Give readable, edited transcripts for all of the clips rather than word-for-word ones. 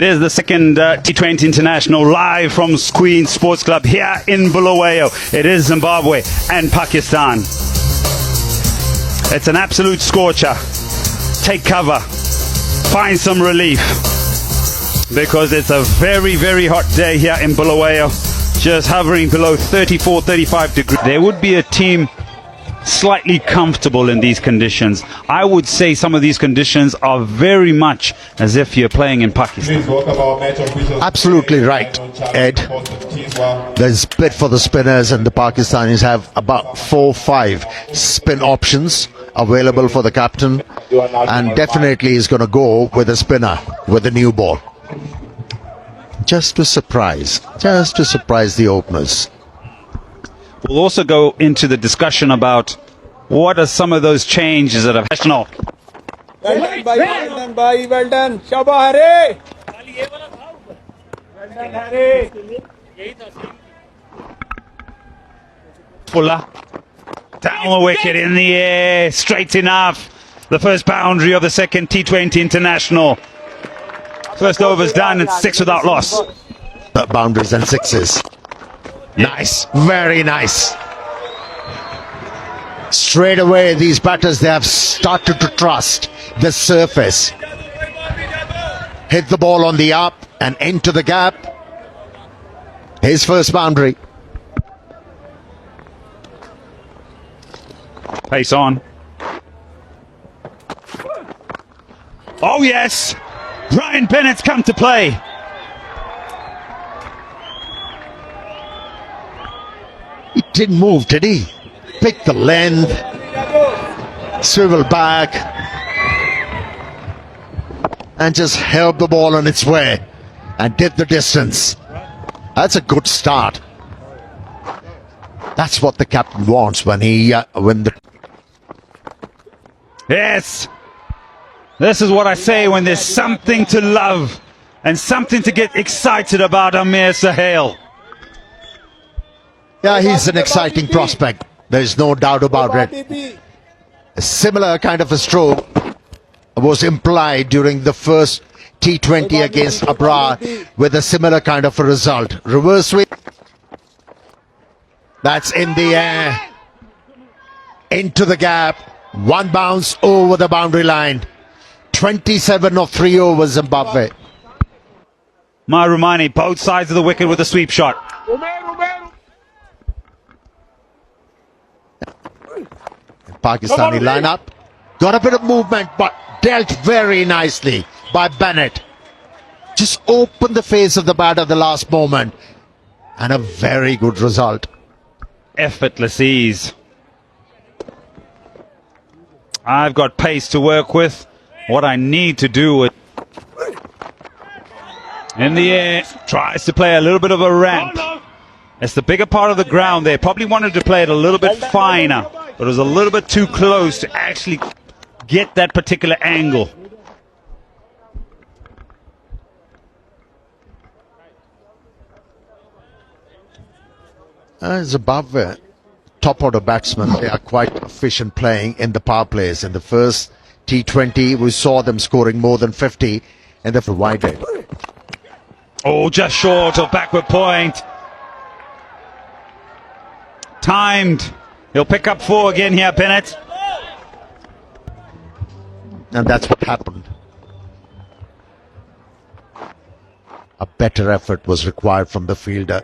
It is the second T20 International live from Queen Sports Club here in Bulawayo. It is Zimbabwe and Pakistan. It's an absolute scorcher. Take cover. Find some relief. Because it's a very, very hot day here in Bulawayo. Just hovering below 34, 35 degrees. There would be a team slightly comfortable in these conditions. I would say some of these conditions are very much as if you're playing in Pakistan. Absolutely right, Ed. There's bid for the spinners, and the Pakistanis have about 4-5 spin options available for the captain, and definitely is going to go with a spinner with the new ball. Just to surprise the openers. We'll also go into the discussion about what are some of those changes that have national. Well done, bhai, well done. Shabba Hare. Well done, Hare. Fuller down the wicket, in the air, straight enough. The first boundary of the second T20 International. First over's done, it's 6 without loss. Boundaries and sixes. Nice, very nice. Straight away, these batters, they have started to trust the surface. Hit the ball on the up and into the gap. His first boundary. Pace on. Oh yes! Ryan Bennett's come to play. He didn't move, did he? Picked the length, swivel back, and just held the ball on its way and did the distance. That's a good start. That's what the captain wants when Yes! This is what I say when there's something to love and something to get excited about. Amir Sahel. Yeah, he's an exciting prospect. There's no doubt about it. A similar kind of a stroke was implied during the first T20 against Abra with a similar kind of a result. Reverse sweep. That's in the air. Into the gap. One bounce over the boundary line. 27 of 3 over Zimbabwe. Marumani, both sides of the wicket with a sweep shot. Pakistani lineup. Got a bit of movement, but dealt very nicely by Bennett. Just opened the face of the bat at the last moment. And a very good result. Effortless ease. I've got pace to work with. What I need to do is in the air, tries to play a little bit of a ramp. It's the bigger part of the ground there. Probably wanted to play it a little bit finer, but it was a little bit too close to actually get that particular angle. Zimbabwe, top order batsmen, they are quite efficient playing in the power plays. In the first T20, we saw them scoring more than 50 and they've provided. Oh, just short of backward point. Timed. He'll pick up 4 again here, Bennett. And that's what happened. A better effort was required from the fielder.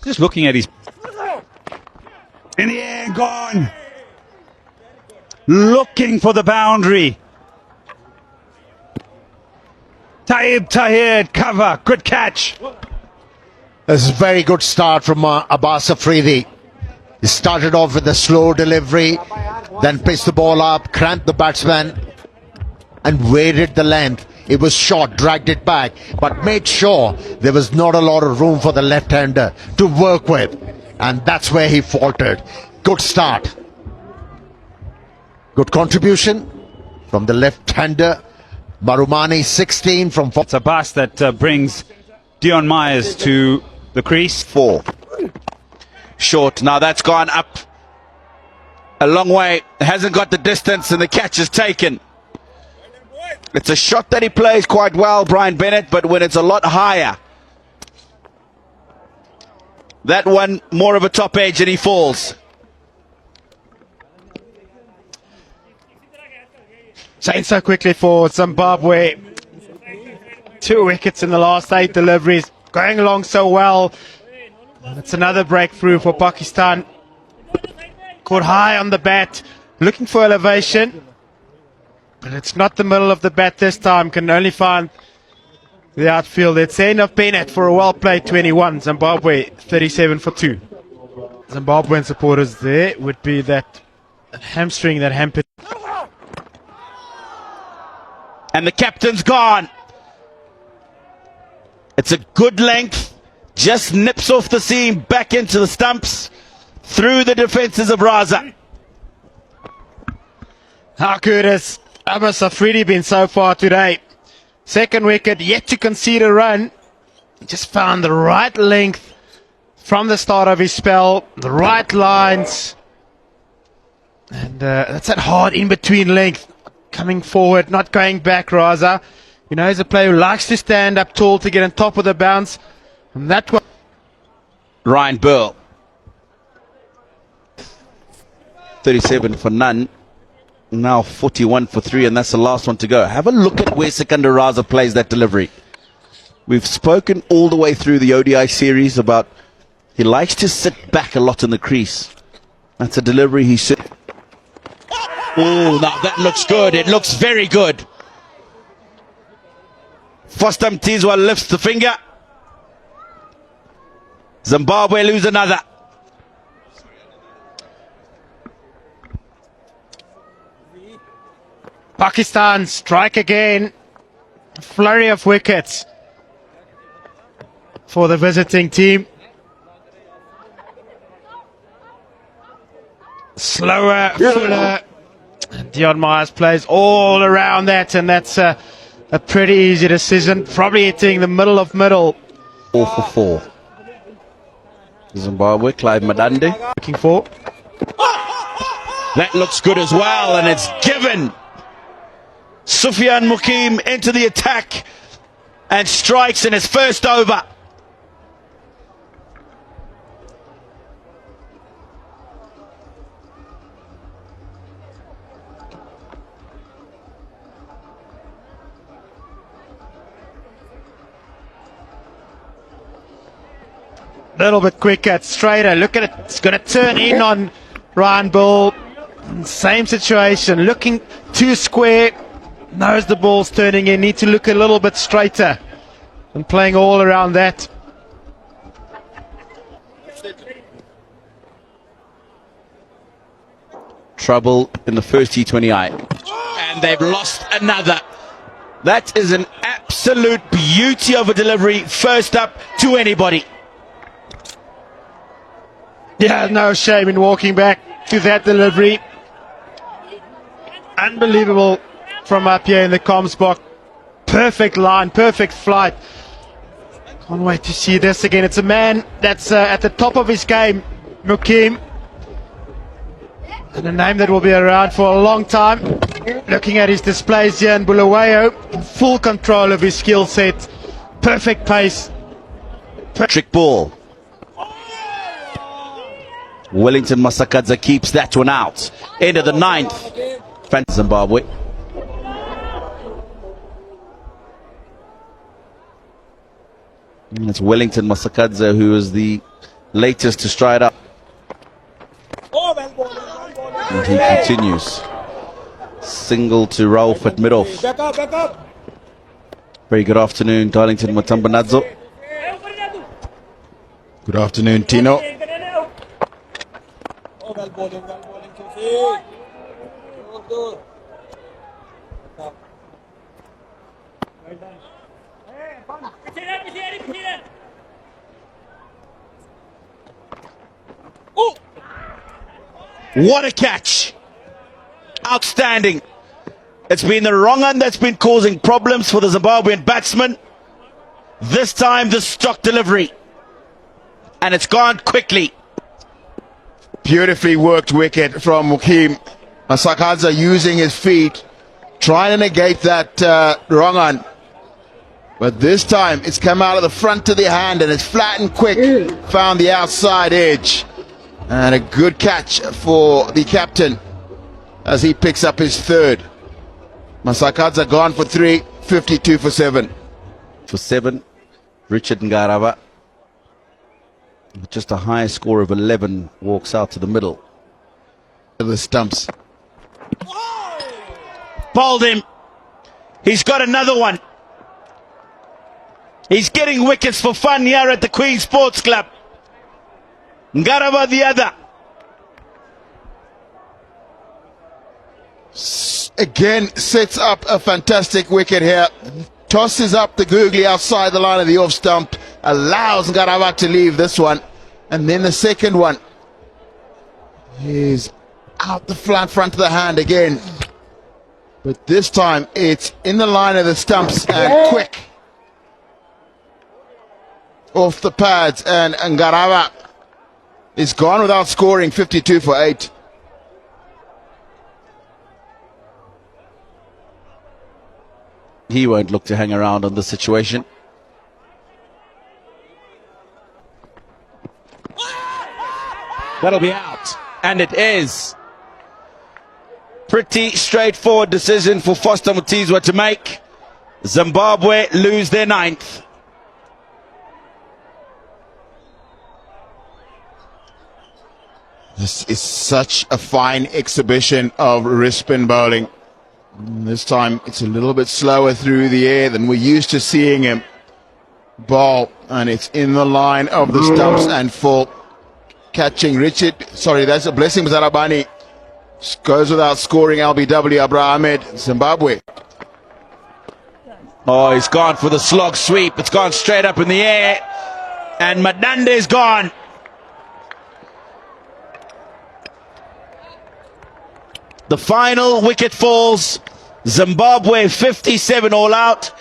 Just looking at his... In the air, gone. Looking for the boundary. Taib Tahir, cover, good catch. This is a very good start from Abbas Afridi. He started off with a slow delivery, then pitched the ball up, cramped the batsman, and waited the length. It was short, dragged it back, but made sure there was not a lot of room for the left-hander to work with. And that's where he faltered. Good start. Good contribution from the left-hander. Marumani, 16 from... It's Abbas that brings Dion Myers to the crease. 4. Short. Now that's gone up a long way. Hasn't got the distance and the catch is taken. It's a shot that he plays quite well, Brian Bennett, but when it's a lot higher, that one more of a top edge and he falls. Changed so quickly for Zimbabwe. 2 wickets in the last 8 deliveries. Going along so well. It's another breakthrough for Pakistan. Caught high on the bat. Looking for elevation. But it's not the middle of the bat this time. Can only find the outfield. It's end of Bennett for a well-played 21. Zimbabwe 37 for 2. Zimbabwean supporters there would be that hamstring that hampered. And the captain's gone. It's a good length. Just nips off the seam, back into the stumps, through the defences of Raza. How good has Abbas Afridi been so far today? Second wicket, yet to concede a run. Just found the right length from the start of his spell, the right lines. And that's that hard in-between length. Coming forward, not going back, Raza. You know, he's a player who likes to stand up tall to get on top of the bounce. And that one. Ryan Burl. 37 for none. Now 41 for 3, and that's the last one to go. Have a look at where Sikandar Raza plays that delivery. We've spoken all the way through the ODI series about he likes to sit back a lot in the crease. That's a delivery he should. Oh, now that looks good. It looks very good. Foster Mtizwa lifts the finger. Zimbabwe lose another. Pakistan strike again. Flurry of wickets for the visiting team. Slower, fuller. Dion Myers plays all around that, and that's a pretty easy decision. Probably hitting the middle of middle. 4 for 4. Zimbabwe, Clive Madande. Looking for. That looks good as well, and it's given. Sufyan Mukim into the attack and strikes in his first over. Little bit quicker, straighter. Look at it. It's going to turn in on Ryan Bull. Same situation. Looking too square. Knows the ball's turning in. Need to look a little bit straighter. And playing all around that. Trouble in the first T20I. And they've lost another. That is an absolute beauty of a delivery. First up to anybody. Yeah, no shame in walking back to that delivery. Unbelievable from up here in the comms box. Perfect line, perfect flight. Can't wait to see this again. It's a man that's at the top of his game, Mukim. And a name that will be around for a long time. Looking at his displays here in Bulawayo, in full control of his skill set. Perfect pace. Trick ball. Wellington Masakadza keeps that one out. End of the 9th. Zimbabwe. And it's Wellington Masakadza who is the latest to stride up. And he continues. Single to Rauf at mid-off. Back up. Very good afternoon, Darlington Matambanadzo. Good afternoon, Tino. Well bowling, Kifi. Good. What a catch! Outstanding. It's been the wrong one that's been causing problems for the Zimbabwean batsman. This time the stock delivery. And it's gone quickly. Beautifully worked wicket from Mukim. Masakadza using his feet trying to negate that wrong on. But this time it's come out of the front of the hand and it's flat and quick. Found the outside edge. And a good catch for the captain as he picks up his third. Masakadza gone for 3, 52 for 7. For 7, Richard Ngarava, with just a high score of 11, walks out to the middle. The stumps. Bowled him. He's got another one. He's getting wickets for fun here at the Queen Sports Club. Ngarava the other. Again, sets up a fantastic wicket here. Tosses up the googly outside the line of the off stump. Allows Ngarava to leave this one. And then the second one is out the front of the hand again. But this time it's in the line of the stumps and quick. Off the pads, and Ngarava is gone without scoring, 52 for 8. He won't look to hang around on this situation. That'll be out. And it is. Pretty straightforward decision for Foster Mutizwa to make. Zimbabwe lose their 9th. This is such a fine exhibition of wrist spin bowling. This time it's a little bit slower through the air than we're used to seeing him bowl. And it's in the line of the stumps and full. Catching Richard. Sorry, that's a blessing. Zarabani goes without scoring. LBW Abraham Ahmed, Zimbabwe. Oh, he's gone for the slog sweep. It's gone straight up in the air. And Madande's gone. The final wicket falls. Zimbabwe 57 all out.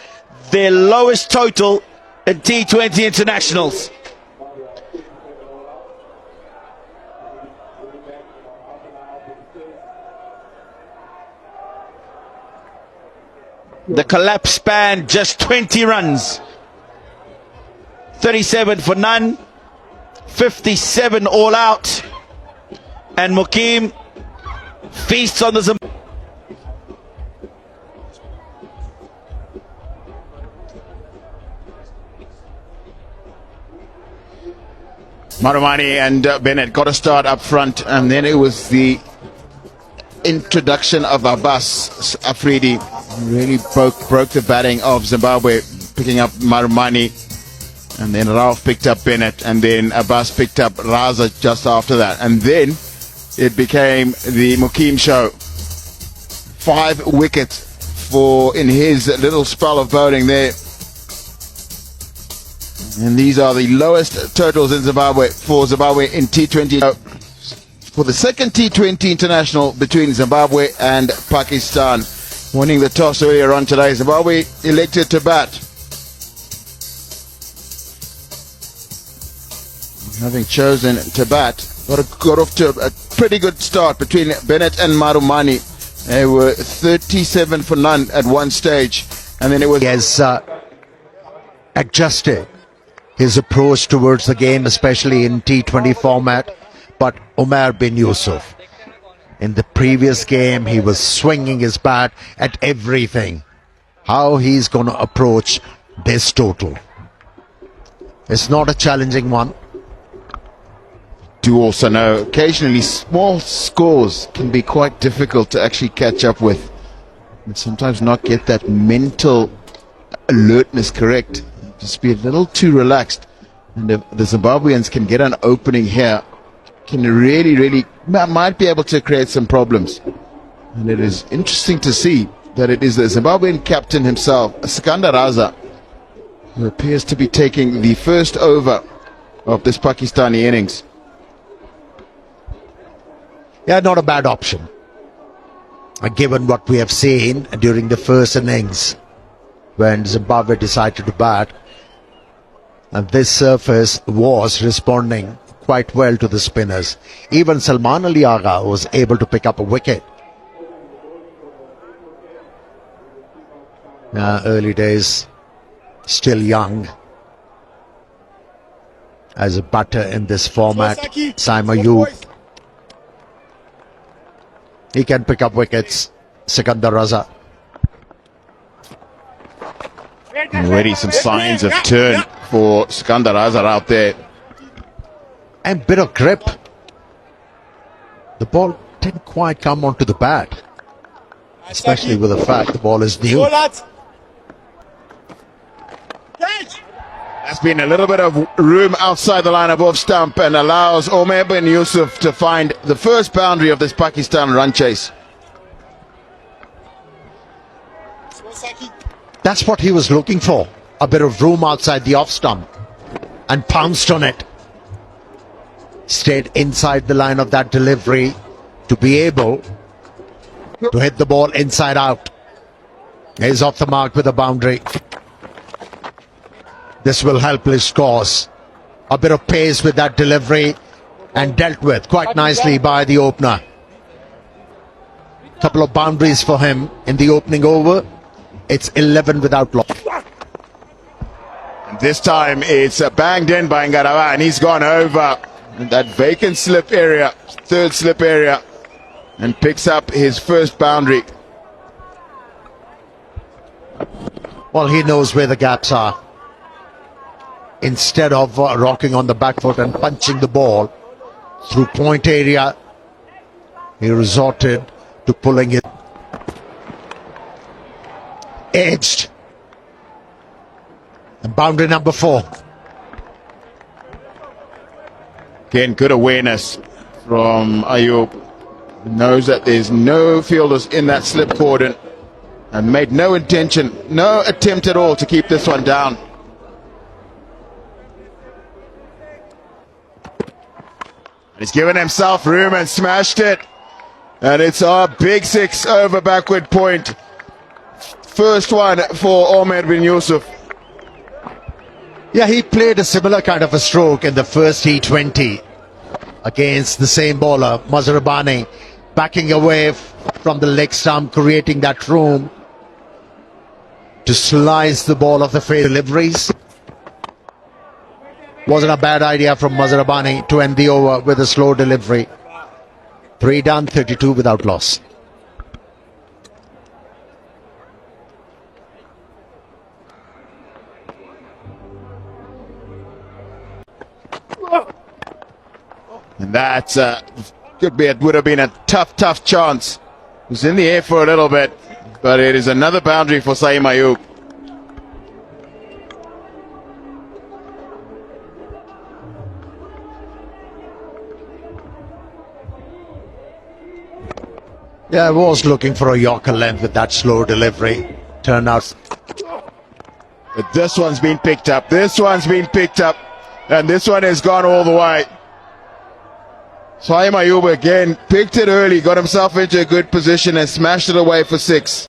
Their lowest total in T20 internationals. The collapse spanned just 20 runs. 37 for none. 57 all out. And Mukim feasts on the Zimbabwe. Marumani and Bennett got a start up front, and then it was the introduction of Abbas Afridi. Really broke the batting of Zimbabwe, picking up Marumani, and then Ralph picked up Bennett, and then Abbas picked up Raza just after that, and then it became the Mukim show. 5 wickets in his little spell of bowling there. And these are the lowest totals in Zimbabwe for Zimbabwe in T20. For the second T20 international between Zimbabwe and Pakistan. Winning the toss earlier on today, Zimbabwe elected to bat. Having chosen to bat, got off to a pretty good start between Bennett and Marumani. They were 37 for none at one stage. And then it was... He has adjusted his approach towards the game, especially in T20 format. But Umar bin Yusuf, in the previous game, he was swinging his bat at everything. How he's going to approach this total? It's not a challenging one. Do also know occasionally small scores can be quite difficult to actually catch up with, and sometimes not get that mental alertness correct. Just be a little too relaxed, and if the Zimbabweans can get an opening here, can really might be able to create some problems. And it is interesting to see that it is the Zimbabwean captain himself, Sikandar Raza, who appears to be taking the first over of this Pakistani innings. Yeah, not a bad option, given what we have seen during the first innings when Zimbabwe decided to bat. And this surface was responding quite well to the spinners. Even Salman Ali Agha was able to pick up a wicket. Early days, still young as a batter in this format. Simon Yu, he can pick up wickets. Sikandar Raza. Already some signs of turn for Sikandar Raza out there. And bit of grip. The ball didn't quite come onto the bat, especially with the fact the ball is new. Go, lads. Catch. There's been a little bit of room outside the line of off stump and allows Omer bin Yusuf to find the first boundary of this Pakistan run chase. That's what he was looking for. A bit of room outside the off stump, and pounced on it. Stayed inside the line of that delivery to be able to hit the ball inside out. He's off the mark with a boundary. This will help his cause. A bit of pace with that delivery and dealt with quite nicely by the opener. Couple of boundaries for him in the opening over. It's 11 without loss. And this time it's banged in by Ngarawa, and he's gone over that vacant slip area, third slip area, and picks up his first boundary. Well, he knows where the gaps are. Instead of rocking on the back foot and punching the ball through point area, he resorted to pulling it edged. And boundary number 4. Again, good awareness from Ayub. He knows that there's no fielders in that slip cordon and made no attempt at all to keep this one down. He's given himself room and smashed it. And it's our big 6 over backward point. First one for Omer bin Yusuf. Yeah, he played a similar kind of a stroke in the first T20 against the same bowler, Mazharabani, backing away from the leg stump, creating that room to slice the ball off the face deliveries. Wasn't a bad idea from Mazharabani to end the over with a slow delivery. 3 done, 32 without loss. And that would have been a tough chance. It was in the air for a little bit, but it is another boundary for Saeem Ayub. Yeah, I was looking for a Yorker length with that slow delivery. Turned out. But this one's been picked up. This one's been picked up. And this one has gone all the way. Saeem Ayub again picked it early, got himself into a good position and smashed it away for 6.